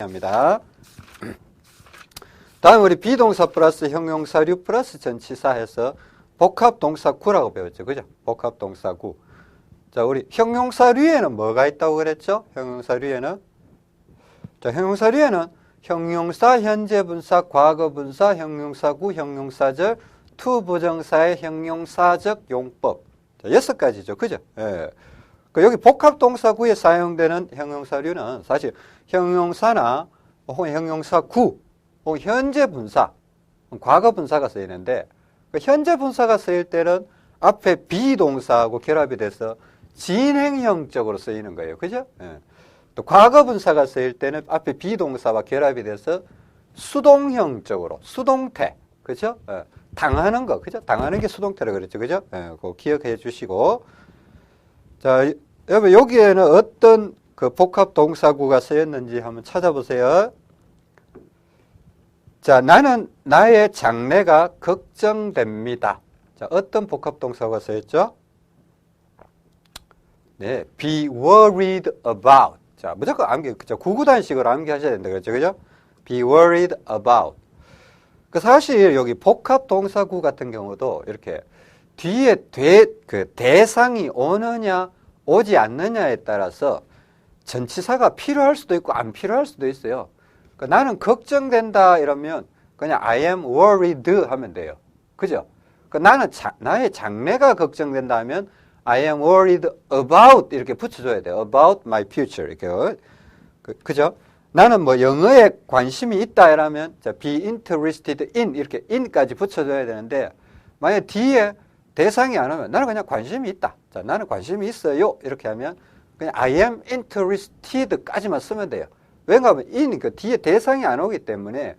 중요합니다. 다음 우리 비동사 플러스 형용사류 플러스 전치사 해서 복합동사구라고 배웠죠. 그죠? 복합동사구. 자, 우리 형용사류에는 뭐가 있다고 그랬죠? 형용사류에는. 자, 형용사류에는 형용사, 현재분사, 과거분사, 형용사구, 형용사절, 투부정사의 형용사적 용법. 자, 6가지죠. 그죠? 예. 여기 복합동사구에 사용되는 형용사류는 사실 형용사나 혹은 형용사구, 혹은 현재분사, 과거분사가 쓰이는데 현재분사가 쓰일 때는 앞에 비동사하고 결합이 돼서 진행형적으로 쓰이는 거예요. 그죠? 예. 또 과거분사가 쓰일 때는 앞에 비동사와 결합이 돼서 수동형적으로, 수동태. 그죠? 예. 당하는 거. 그죠? 당하는 게 수동태라고 그랬죠. 그죠? 예. 그거 기억해 주시고. 자, 여러분, 여기에는 어떤 그 복합동사구가 쓰였는지 한번 찾아보세요. 자, 나는 나의 장래가 걱정됩니다. 자, 어떤 복합동사가 쓰였죠? 네, be worried about. 자, 무조건 암기, 그죠? 구구단식으로 암기하셔야 된다. 그렇죠? 그죠? be worried about. 그 사실 여기 복합동사구 같은 경우도 이렇게 뒤에 대상이 오느냐, 오지 않느냐에 따라서 전치사가 필요할 수도 있고 안 필요할 수도 있어요. 그러니까 나는 걱정된다 이러면 그냥 I am worried 하면 돼요. 그죠? 그러니까 나의 장래가 걱정된다 하면 I am worried about 이렇게 붙여줘야 돼요. About my future. 이렇게. 그죠? 나는 뭐 영어에 관심이 있다 이러면 be interested in 이렇게 in까지 붙여줘야 되는데 만약에 뒤에 대상이 안 오면 나는 그냥 관심이 있다. 자, 나는 관심이 있어요. 이렇게 하면 그냥 I am interested까지만 쓰면 돼요. 왜냐하면 in 그 뒤에 대상이 안 오기 때문에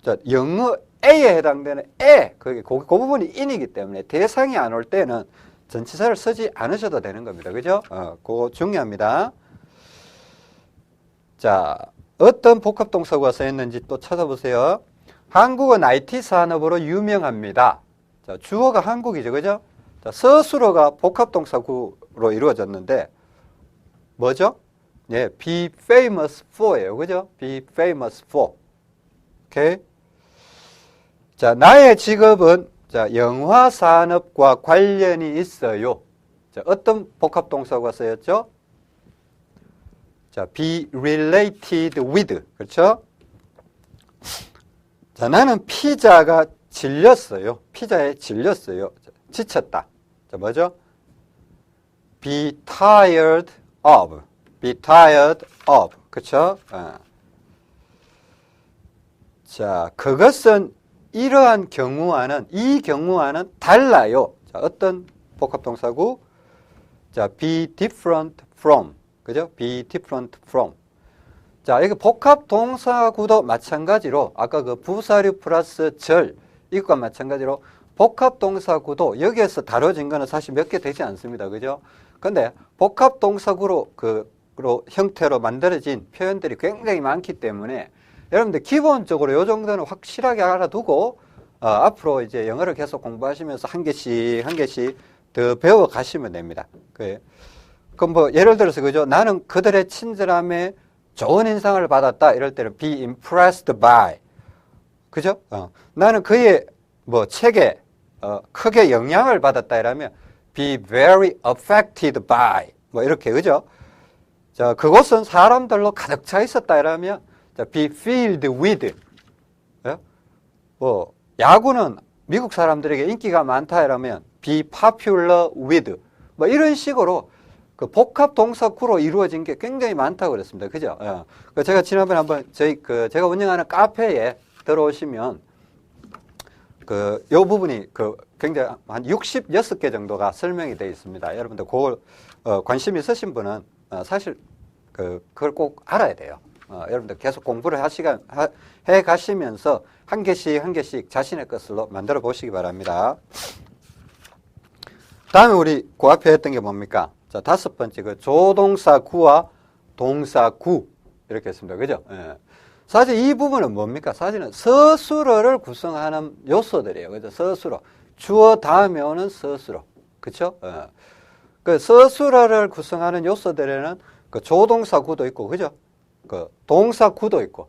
자, 영어 A에 해당되는 A 그 부분이 in이기 때문에 대상이 안 올 때는 전치사를 쓰지 않으셔도 되는 겁니다. 그죠? 그거 중요합니다. 자, 어떤 복합동사구가 쓰였는지 또 찾아보세요. 한국은 IT 산업으로 유명합니다. 자, 주어가 한국이죠. 그죠? 자, 서술어가 복합동사구로 이루어졌는데 뭐죠? 예, be famous for예요. 그죠? be famous for. 오케이. 자, 나의 직업은 자, 영화 산업과 관련이 있어요. 자, 어떤 복합동사가 쓰였죠? 자, be related with. 그렇죠? 자, 나는 피자가 질렸어요. 피자에 질렸어요. 자, 지쳤다. 자, 뭐죠? be tired of. be tired of. 그렇죠? 자, 그것은 이러한 경우와는 이 경우와는 달라요. 자, 어떤 복합동사구? 자, be different from. 그죠? be different from. 자, 이게 복합동사구도 마찬가지로 아까 그 부사류 플러스 절 이것과 마찬가지로 복합동사구도 여기에서 다뤄진 거는 사실 몇 개 되지 않습니다. 그죠? 근데 복합동사구로 형태로 만들어진 표현들이 굉장히 많기 때문에 여러분들 기본적으로 이 정도는 확실하게 알아두고 앞으로 이제 영어를 계속 공부하시면서 한 개씩 더 배워 가시면 됩니다. 그럼 뭐 예를 들어서 그죠? 나는 그들의 친절함에 좋은 인상을 받았다. 이럴 때는 be impressed by. 그죠? 나는 그의 뭐 책에 크게 영향을 받았다. 이러면 be very affected by. 뭐 이렇게 그죠? 자, 그곳은 사람들로 가득 차 있었다. 이러면 자, be filled with. 예? 뭐 야구는 미국 사람들에게 인기가 많다. 이러면 be popular with. 뭐 이런 식으로 그 복합동사구로 이루어진 게 굉장히 많다고 그랬습니다. 그죠? 제가 지난번에 한번 제가 운영하는 카페에 들어오시면 요 부분이 굉장히 한 66개 정도가 설명이 되어 있습니다. 여러분들 그걸 관심 있으신 분은 사실 그걸 꼭 알아야 돼요. 여러분들 계속 공부를 해 가시면서 한 개씩 자신의 것으로 만들어 보시기 바랍니다. 다음에 우리 그 앞에 했던 게 뭡니까? 자, 5번째, 조동사구와 동사구. 이렇게 했습니다. 그죠? 예. 사실 이 부분은 뭡니까? 사실은 서술어를 구성하는 요소들이에요. 그죠? 서술어. 주어 다음에 오는 서술어. 그쵸? 예. 그 서술어를 구성하는 요소들에는 그 조동사구도 있고, 그죠? 그 동사구도 있고,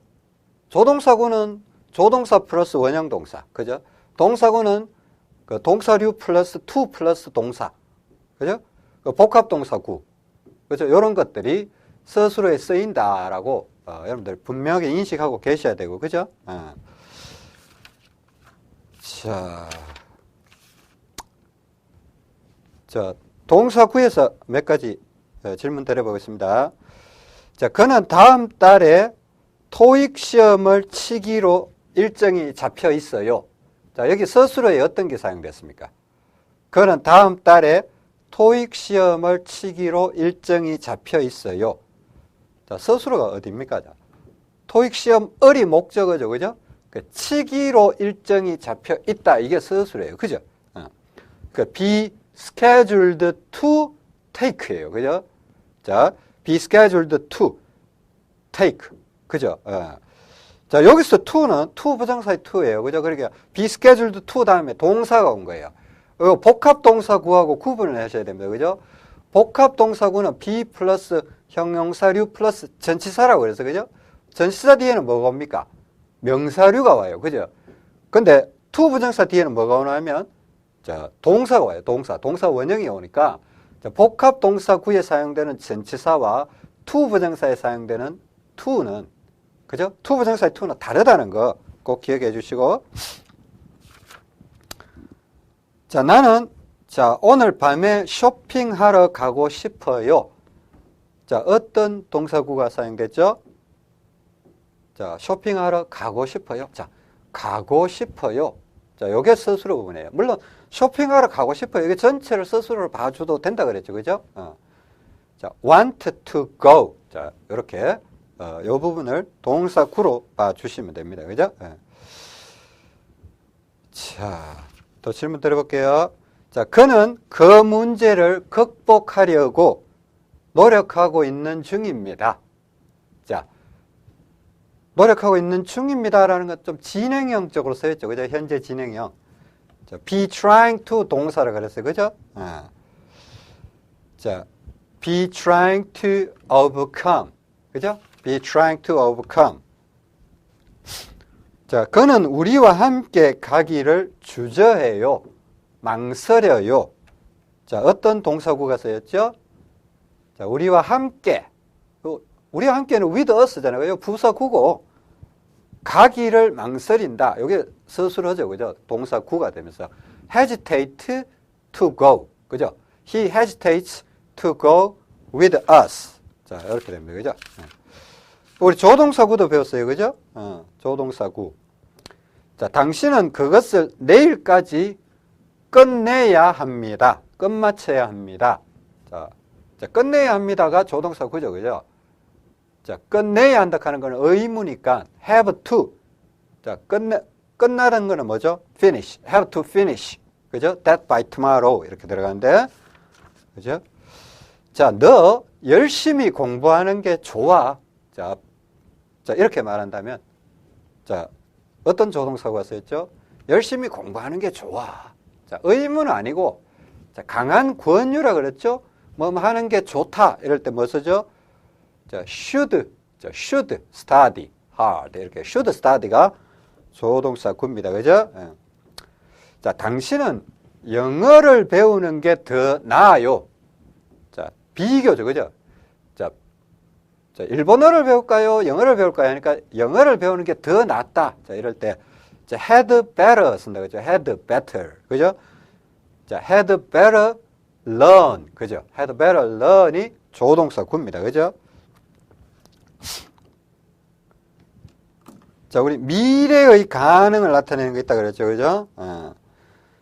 조동사구는 조동사 플러스 원형동사, 그죠? 동사구는 그 동사류 플러스 to 플러스 동사, 그죠? 그 복합동사구, 그죠? 이런 것들이 서술어에 쓰인다라고 여러분들 분명하게 인식하고 계셔야 되고, 그죠? 자, 동사구에서 몇 가지 질문 드려보겠습니다. 자, 그는 다음 달에 토익 시험을 치기로 일정이 잡혀 있어요. 자, 여기 서술어에 어떤 게 사용됐습니까? 그는 다음 달에 토익 시험을 치기로 일정이 잡혀 있어요. 자, 서술어가 어디입니까? 자, 토익 시험을이 목적어죠, 그죠? 그 치기로 일정이 잡혀 있다. 이게 서술어예요, 그죠? 그 be scheduled to take예요, 그죠? 자, be scheduled to take, 그죠? 자, 여기서 to는 to 부정사의 to예요, 그죠? 그러니까 be scheduled to 다음에 동사가 온 거예요. 복합동사구하고 구분을 하셔야 됩니다, 그죠? 복합동사구는 be 플러스 형용사류 플러스 전치사라고 그래서, 그죠? 전치사 뒤에는 뭐가 옵니까? 명사류가 와요, 그죠? 근데 to 부정사 뒤에는 뭐가 오냐면 자, 동사가 와요, 동사 원형이 오니까 자, 복합동사구에 사용되는 전치사와 to 부정사에 사용되는 to는, 그죠? to 부정사의 to는 다르다는 거 꼭 기억해 주시고, 자, 나는 자, 오늘 밤에 쇼핑하러 가고 싶어요. 자, 어떤 동사구가 사용됐죠? 자, 쇼핑하러 가고 싶어요. 자, 가고 싶어요. 자, 요게 서술어 부분이에요. 물론 쇼핑하러 가고 싶어요. 이게 전체를 서술어로 봐줘도 된다 그랬죠, 그죠? 자, want to go. 자, 이렇게 요 부분을 동사구로 봐주시면 됩니다, 그죠? 자, 또 질문 드려볼게요. 자, 그는 그 문제를 극복하려고 노력하고 있는 중입니다. 자, 노력하고 있는 중입니다라는 건 좀 진행형적으로 쓰였죠, 그죠? 현재 진행형. 자, be trying to 동사를 그랬어요, 그죠? 자, be trying to overcome, 그죠? be trying to overcome. 자, 그는 우리와 함께 가기를 주저해요. 망설여요. 자, 어떤 동사구가 쓰였죠? 자, 우리와 함께. 우리와 함께는 with us잖아요. 부사구고. 가기를 망설인다. 이게 서술어죠, 그죠? 동사구가 되면서 hesitate to go, 그죠? He hesitates to go with us. 자, 이렇게 됩니다, 그죠? 우리 조동사구도 배웠어요, 그죠? 조동사구. 자, 당신은 그것을 내일까지 끝내야 합니다. 끝마쳐야 합니다. 자, 끝내야 합니다가 조동사구죠, 그죠? 자, 끝내야 한다 하는 거는 의무니까 have to. 자, 끝나는 거는 뭐죠? finish. have to finish. 그죠? that by tomorrow. 이렇게 들어가는데. 그죠? 자, 너 열심히 공부하는 게 좋아. 자, 이렇게 말한다면, 자, 어떤 조동사가 쓰였죠? 열심히 공부하는 게 좋아. 자, 의무는 아니고, 자, 강한 권유라 그랬죠? 뭐 하는 게 좋다. 이럴 때 뭐 쓰죠? 자, should study hard. 이렇게 should study가 조동사구입니다. 그죠? 자, 당신은 영어를 배우는 게 더 나아요. 자, 비교죠. 그죠? 자, 일본어를 배울까요? 영어를 배울까요? 하니까 영어를 배우는 게 더 낫다. 자, 이럴 때 자, had better 쓴다. 그죠? had better. 그죠? 자, had better learn. 그죠? had better learn이 조동사구입니다. 그죠? 자, 우리 미래의 가능을 나타내는 게 있다 그랬죠, 그죠?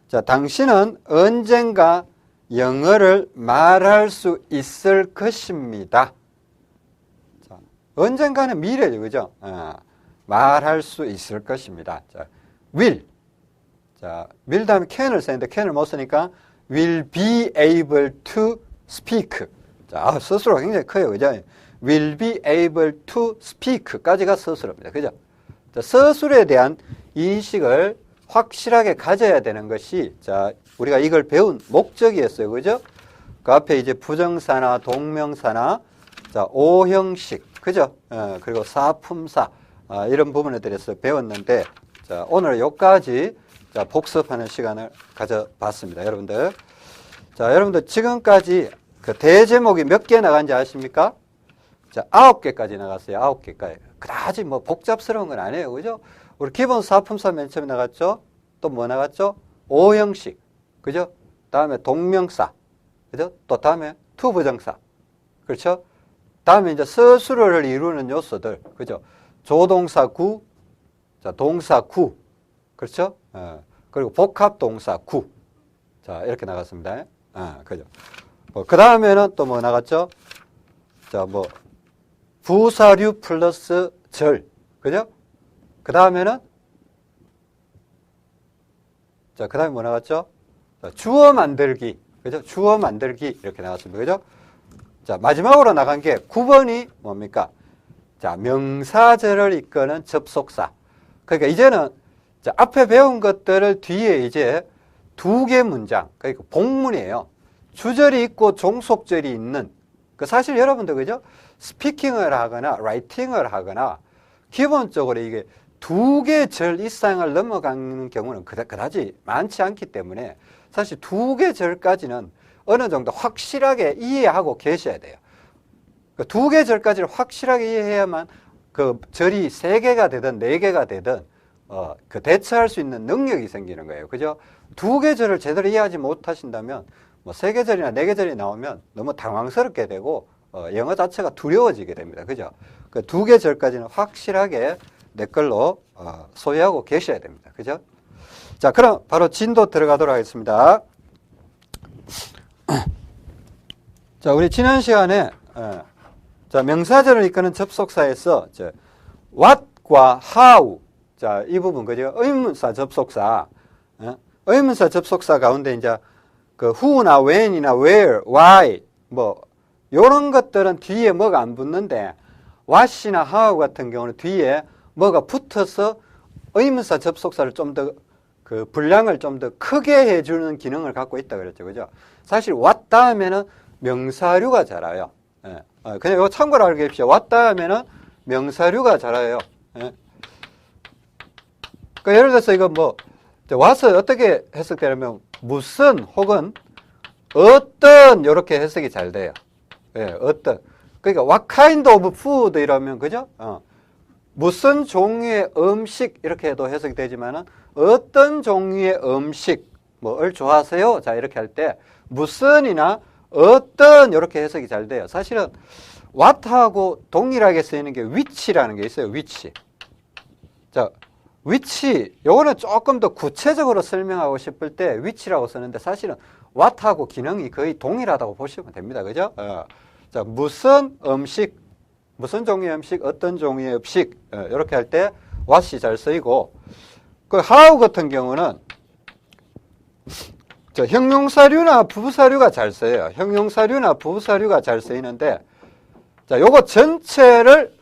자, 당신은 언젠가 영어를 말할 수 있을 것입니다. 자, 언젠가는 미래죠, 그죠? 말할 수 있을 것입니다. 자, will. 자, will 다음에 can을 쓰는데 can을 못 쓰니까 will be able to speak. 자, 스스로가 굉장히 커요, 그죠? will be able to speak까지가 서술어입니다. 그죠? 자, 서술에 대한 인식을 확실하게 가져야 되는 것이, 자, 우리가 이걸 배운 목적이었어요. 그죠? 그 앞에 이제 부정사나 동명사나, 자, 오형식, 그죠? 그리고 사품사, 이런 부분에 대해서 배웠는데, 자, 오늘 여기까지 자, 복습하는 시간을 가져봤습니다. 여러분들. 자, 여러분들 지금까지 그 대제목이 몇 개 나간지 아십니까? 자, 9개까지 나갔어요. 9개까지. 그다지 뭐 복잡스러운 건 아니에요. 그죠? 우리 기본 사품사 맨 처음에 나갔죠? 또 뭐 나갔죠? 오형식. 그죠? 다음에 동명사. 그죠? 또 다음에 투부정사. 그렇죠? 다음에 이제 서술어를 이루는 요소들. 그죠? 조동사 구, 자, 동사 구. 그렇죠? 그리고 복합동사 구. 자, 이렇게 나갔습니다. 그죠? 그 다음에는 또 뭐 나갔죠? 자, 뭐, 부사류 플러스 절. 그죠? 그 다음에는, 자, 그 다음에 뭐 나갔죠? 자, 주어 만들기. 그죠? 주어 만들기. 이렇게 나왔습니다. 그죠? 자, 마지막으로 나간 게 9번이 뭡니까? 자, 명사절을 이끄는 접속사. 그러니까 이제는 자, 앞에 배운 것들을 뒤에 이제 2개 문장. 그러니까 복문이에요. 주절이 있고 종속절이 있는. 그 사실 여러분들, 그죠? 스피킹을 하거나, 라이팅을 하거나, 기본적으로 이게 2개 절 이상을 넘어가는 경우는 그다지 많지 않기 때문에 사실 2개 절까지는 어느 정도 확실하게 이해하고 계셔야 돼요. 그 2개 절까지를 확실하게 이해해야만 그 절이 3개가 되든 4개가 되든 그 대처할 수 있는 능력이 생기는 거예요. 그죠? 2개 절을 제대로 이해하지 못하신다면 뭐 3개 절이나 4개 절이 나오면 너무 당황스럽게 되고 영어 자체가 두려워지게 됩니다. 그죠? 그 2개 절까지는 확실하게 내 걸로 소유하고 계셔야 됩니다. 그죠? 자, 그럼 바로 진도 들어가도록 하겠습니다. 자, 우리 지난 시간에 자, 명사절을 이끄는 접속사에서 what과 how, 자, 이 부분 그죠? 의문사 접속사, 의문사 접속사 가운데 이제 그 who나 when이나 where, why 뭐 요런 것들은 뒤에 뭐가 안 붙는데 what이나 how 같은 경우는 뒤에 뭐가 붙어서 의문사 접속사를 좀 더 그 분량을 좀 더 크게 해주는 기능을 갖고 있다 그랬죠. 그죠? 사실 what 다음에는 명사류가 자라요. 그냥 이거 참고로 알게 해주십시오. what 다음에는 명사류가 자라요. 그러니까 예를 들어서 이거 뭐 what은 어떻게 해석되냐면 무슨 혹은 어떤 이렇게 해석이 잘 돼요. 어떤. 그러니까 what kind of food 이러면 그죠? 무슨 종류의 음식 이렇게 해도 해석이 되지만은 어떤 종류의 음식 뭐를 좋아하세요? 자, 이렇게 할 때 무슨이나 어떤 이렇게 해석이 잘 돼요. 사실은 what하고 동일하게 쓰이는 게 which라는 게 있어요. which. 자, which 요거는 조금 더 구체적으로 설명하고 싶을 때 which라고 쓰는데 사실은 what하고 기능이 거의 동일하다고 보시면 됩니다. 그죠? 자, 무슨 음식, 무슨 종류의 음식, 어떤 종류의 음식 이렇게 할 때 what이 잘 쓰이고 그 how 같은 경우는 자, 형용사류나 부사류가 잘 쓰여요. 형용사류나 부사류가 잘 쓰이는데 자, 요거 전체를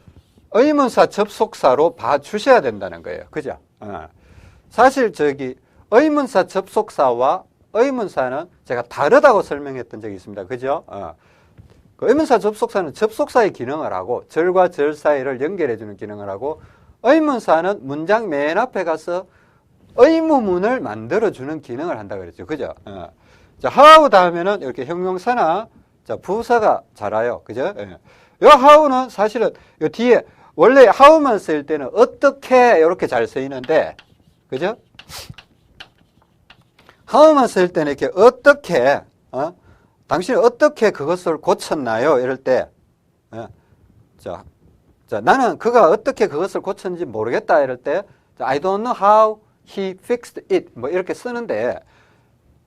의문사 접속사로 봐주셔야 된다는 거예요. 그죠? 사실 의문사 접속사와 의문사는 제가 다르다고 설명했던 적이 있습니다. 그죠? 그 의문사 접속사는 접속사의 기능을 하고 절과 절 사이를 연결해주는 기능을 하고 의문사는 문장 맨 앞에 가서 의무문을 만들어주는 기능을 한다 그랬죠. 그죠? 자, how 다음에는 이렇게 형용사나 자, 부사가 자라요. 그죠? 요 how는 사실은 요 뒤에 원래 how만 쓰일 때는 어떻게 이렇게 잘 쓰이는데, 그죠? how만 쓰일 때는 이렇게 어떻게, 당신이 어떻게 그것을 고쳤나요? 이럴 때, 자, 나는 그가 어떻게 그것을 고쳤는지 모르겠다. 이럴 때, I don't know how he fixed it. 뭐 이렇게 쓰는데,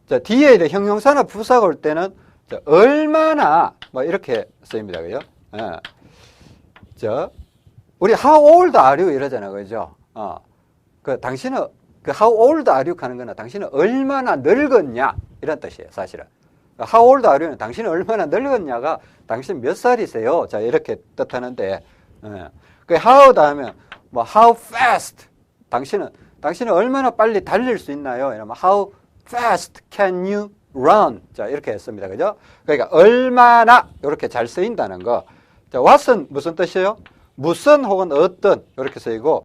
자, 뒤에 이제 형용사나 부사가 올 때는, 자, 얼마나, 뭐 이렇게 쓰입니다. 그죠? 우리 how old are you? 이러잖아요. 그죠? 당신은, how old are you? 하는 거는 당신은 얼마나 늙었냐? 이런 뜻이에요. 사실은. How old are you는 당신은 얼마나 늙었냐가 당신 몇 살이세요? 자, 이렇게 뜻하는데, 그 how 다음에 뭐 how fast 당신은 얼마나 빨리 달릴 수 있나요? 이러면 how fast can you run? 자, 이렇게 했습니다. 그죠? 그러니까 얼마나 이렇게 잘 쓰인다는 거. 자, what은 무슨 뜻이에요? 무슨 혹은 어떤 이렇게 쓰이고